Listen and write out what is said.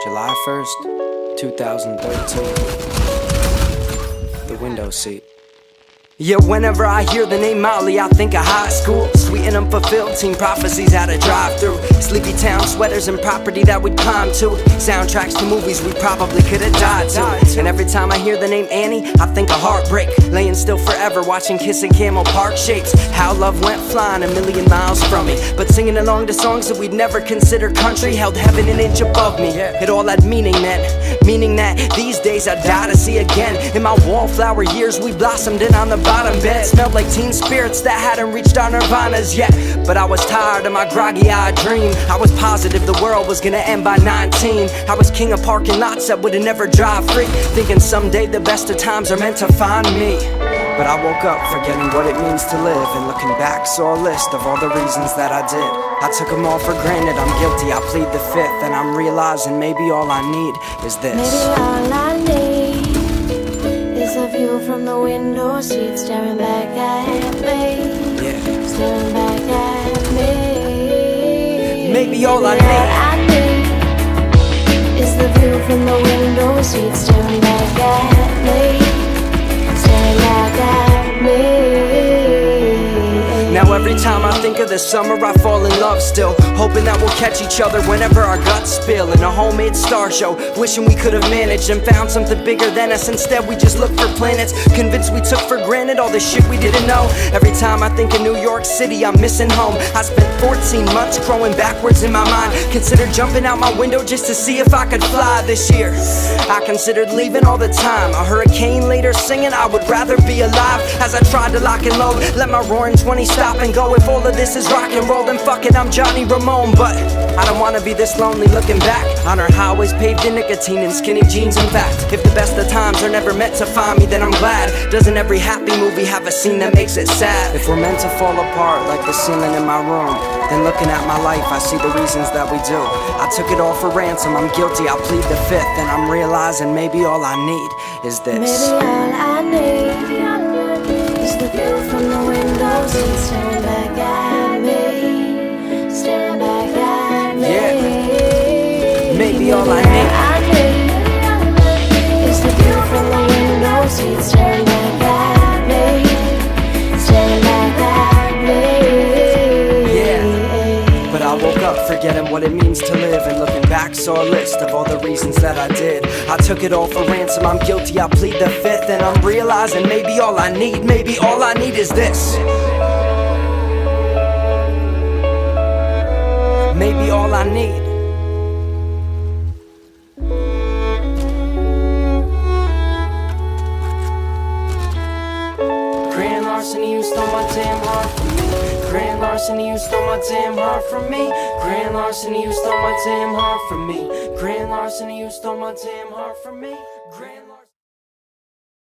July 1st, 2013. The window seat. Yeah, whenever I hear the name Molly, I think of high school. Sweet and unfulfilled teen prophecies at a drive-thru. Sleepy town sweaters and property that we'd climb to. Soundtracks to movies we probably could have died to. And every time I hear the name Annie, I think of heartbreak. Laying still forever, watching Kissing Camel Park shapes. How love went flying a million miles from me. But singing along to songs that we'd never consider country held heaven an inch above me. It all had meaning then, meaning that these days I'd die to see again. In my wallflower years we blossomed in on the bottom bed. Smelled like teen spirits that hadn't reached our nirvanas yet. But I was tired of my groggy-eyed dream. I was positive the world was gonna end by 19. I was king of parking lots that would've never drive free, thinking someday the best of times are meant to find me. But I woke up forgetting what it means to live, and looking back saw a list of all the reasons that I did. I took them all for granted, I'm guilty, I plead the fifth. And I'm realizing maybe all I need is this. Maybe all I need is a view from the window seat, staring back at me. Yeah. Staring back at me. Maybe all I need is the view from the window seat, staring back at me. Staring back at me. Now every time I think of the summer I fall in love still, hoping that we'll catch each other whenever our guts spill. In a homemade star show, wishing we could have managed and found something bigger than us. Instead we just look for planets, convinced we took for granted all the shit we didn't know. Every time I think of New York City I'm missing home. I spent 14 months growing backwards in my mind. Considered jumping out my window just to see if I could fly this year. I considered leaving all the time. A hurricane later singing I would rather be alive. As I tried to lock and load, let my roaring 20 stop and go. If all of this is rock and roll, then fuck it, I'm Johnny Ramone. But I don't wanna be this lonely looking back on our highways paved in nicotine and skinny jeans. In fact, if the best of times are never meant to find me, then I'm glad. Doesn't every happy movie have a scene that makes it sad? If we're meant to fall apart like the ceiling in my room, then looking at my life I see the reasons that we do. I took it all for ransom, I'm guilty, I plead the fifth. And I'm realizing maybe all I need is this. Maybe all I need is the view from the window seat, staring back at me. Staring back at me. Yeah. Maybe all I need is the view from the window seat, staring back at me. Staring back at me. Yeah. But I woke up forgetting what it means to live, and looking back saw a list of all the reasons that I did. I took it all for ransom, I'm guilty, I plead the fifth. And I'm realizing maybe all I need is this. Maybe all I need. Grand larceny, you stole my damn heart from me. Grand larceny, you stole my damn heart from me. Grand larceny, you stole my damn heart from me. Grand larceny, you stole my damn heart from me. Grand larceny.